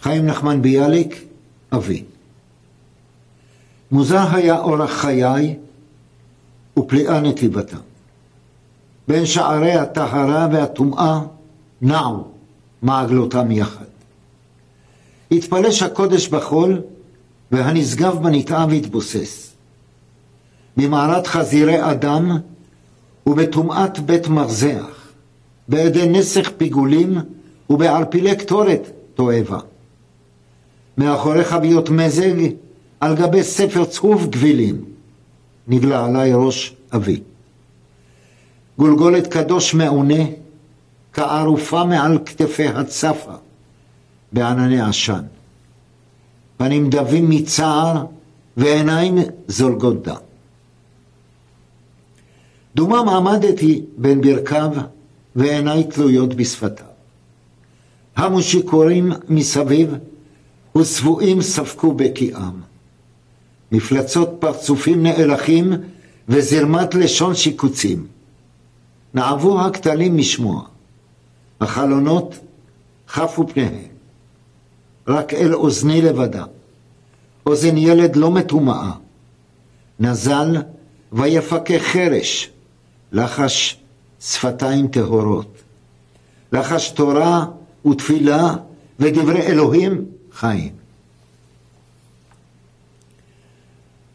חיים נחמן ביאליק, אבי. מוזר היה אורח חיי ופליאה נתיבתם. בין שערי הטהרה והטומאה נעו מעגלותם יחד. התפלש הקודש בחול והנשגב בנתעב התבוסס. במערת חזירי אדם ובטומאת בית מרזח, בעדי נסך פיגולים ובערפילי קטורת תועבה. מאחורי חביות מזג על גבי ספר צהוב גבילים נגלה עלי ראש אבי. גולגולת קדוש מעונה כערופה מעל כתפי הצפה בענני עשן. פנים דבים מצער ועיניים זולגות דם. דומם עמדתי בין ברכיו ועיניי תלויות בשפתיו. המו שיכורים מסביב ושבועים ספקו בקיאם. מפלצות פרצופים נאלחים וזרמת לשון שיקוצים. נעבו הכתלים משמוע. החלונות חפו פניהם. רק אל אוזני לבדה. אוזן ילד לא מטומאה. נזל ויפקה חרש. לחש שפתיים טהורות. לחש תורה ותפילה ודברי אלוהים חיים.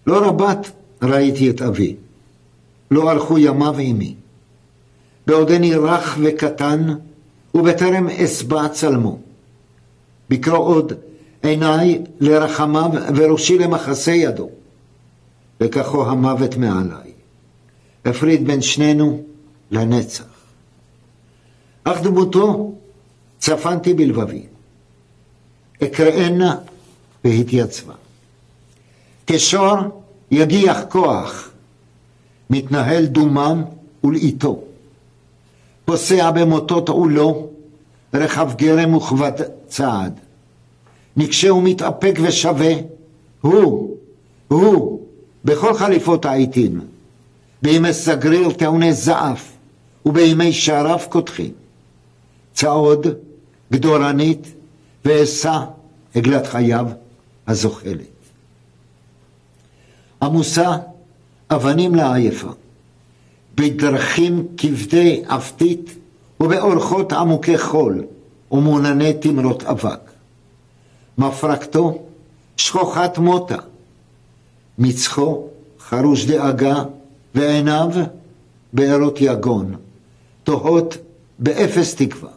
לא רבת ראיתי את אבי. לא הלכו ימיו עמי. בעודני רך וקטן ובטרם אסבע צלמו. בקרוא עוד עיניי לרחמיו וראשי למחסי ידו. וככו המוות מעליי. הפריד בין שנינו לנצח. אך דמותו צפנתי בלבבי. אקראנה והתייצבה. כשור יגיח כוח. מתנהל דומם ולאיתו. פוסע במוטות עולו, רחב גרם וכבד צעד. נקשה ומתאפק ושווה, הוא, בכל חליפות העיתים. בימי סגריר טעוני זעף, ובימי שרף קודחים. צעוד, גדורנית, ואשא עגלת חייו הזוחלת. עמוסה אבנים לעייפה. בדרכים כבדי אפתית ובאורחות עמוקי חול ומונני תמרות אבק. מפרקתו שכוחת מותה. מצחו חרוש דאגה ועיניו בארות יגון. תוהות באפס תקווה.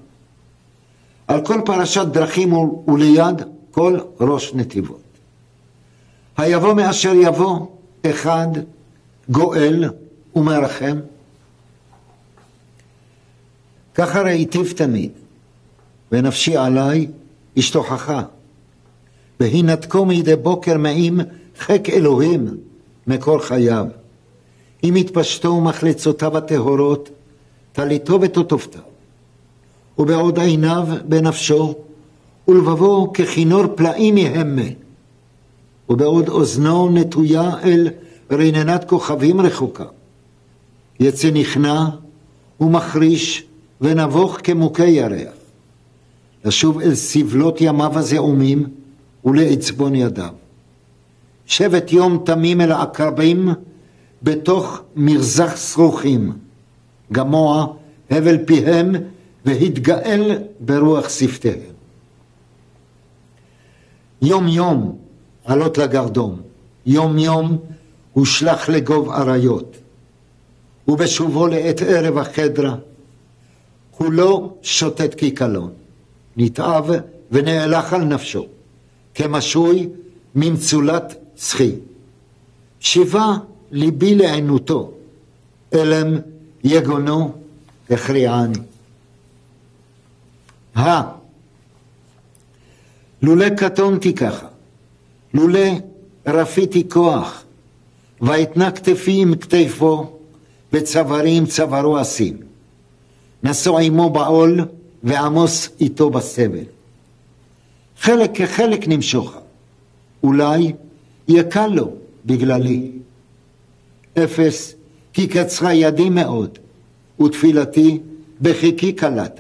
על כל פרשת דרכים וליד כל ראש נתיבות. היבוא מאשר יבוא אחד גואל ומרחם. ככה ראיתיו תמיד, ונפשי עליי השתוכחה. והינתקו מידי בוקר מעם חק אלוהים מקור חייו. אם התפשטו מחלצותיו הטהורות, תליתו ותותופתיו. ובעוד עיניו בנפשו, ולבבו ככינור פלאים יהמה. ובעוד אוזנו נטויה אל רננת כוכבים רחוקה. יצא נכנע ומחריש ונבוך כמוכי ירח. לשוב אל סבלות ימיו הזעומים ולעצבון ידיו. שבט יום תמים אל העקרבים בתוך מרזח שרוכים. גמוע הבל פיהם והתגאל ברוח שפתיהם. יום יום עלות לגרדום. יום יום הושלח לגוב אריות. ובשובו לעת ערב החדרה, כולו שוטט כקלון, נתעב ונאלח על נפשו, כמשוי ממצולת שחי. שיבה ליבי לעינותו, אלם יגונו הכריעני. לולא קטונתי ככה, לולא רפיתי כוח, ויתנה כתפי עם כתפו, וצווארי עם צווארו אשים. נסוע עמו בעול, ועמוס איתו בסבל. חלק כחלק נמשוכה, אולי יקל לו בגללי. אפס כי קצרה ידי מאוד, ותפילתי בחיקי קלת.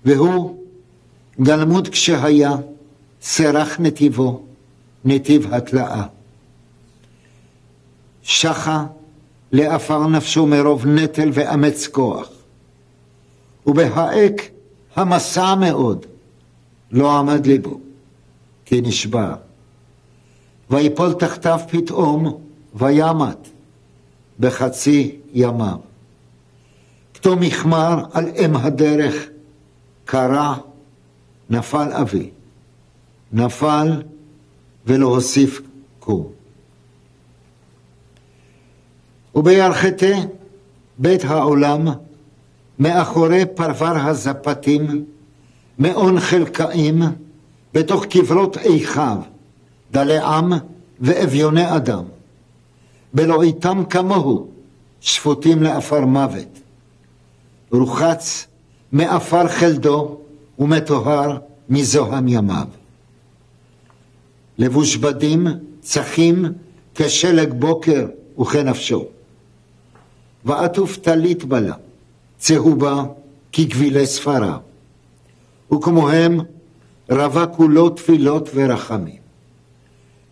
והוא גלמוד כשהיה, סרח נתיבו, נתיב התלאה. שחה לאפר נפשו מרוב נטל ואמץ כוח, ובהאק המסע מאוד, לא עמד ליבו, כי נשבר. ויפול תחתיו פתאום, וימת בחצי ימיו. כתו מחמר על אם הדרך, קרע, נפל אבי. נפל ולא הוסיף קום. ובירכתי בית העולם, מאחורי פרבר הזפתים, מאון חלקאים, בתוך קברות איכיו, דלי עם ואביוני אדם. בלא איתם כמוהו, שפוטים לאפר מוות. רוחץ מאפר חלדו ומטוהר מזוהם ימיו. לבוש בדים צחים כשלג בוקר וכנפשו. ועטוף טלית בלה, צהובה כגבילי ספריו. וכמוהם רבה כולו תפילות ורחמים.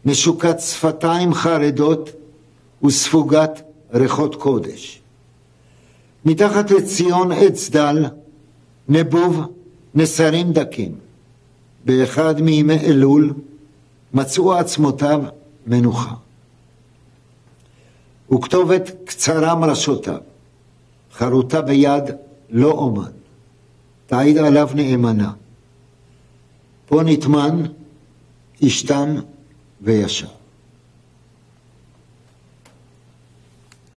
משוקת שפתיים חרדות וספוגת ריחות קודש. מתחת לציון עץ דל נבוב נסרים דקים. באחד מימי אלול מצאו עצמותיו מנוחה. וכתובת קצרה מרשותיו, חרוטה ביד לא אומן, תעיד עליו נאמנה. פה נטמן, ישתם וישר.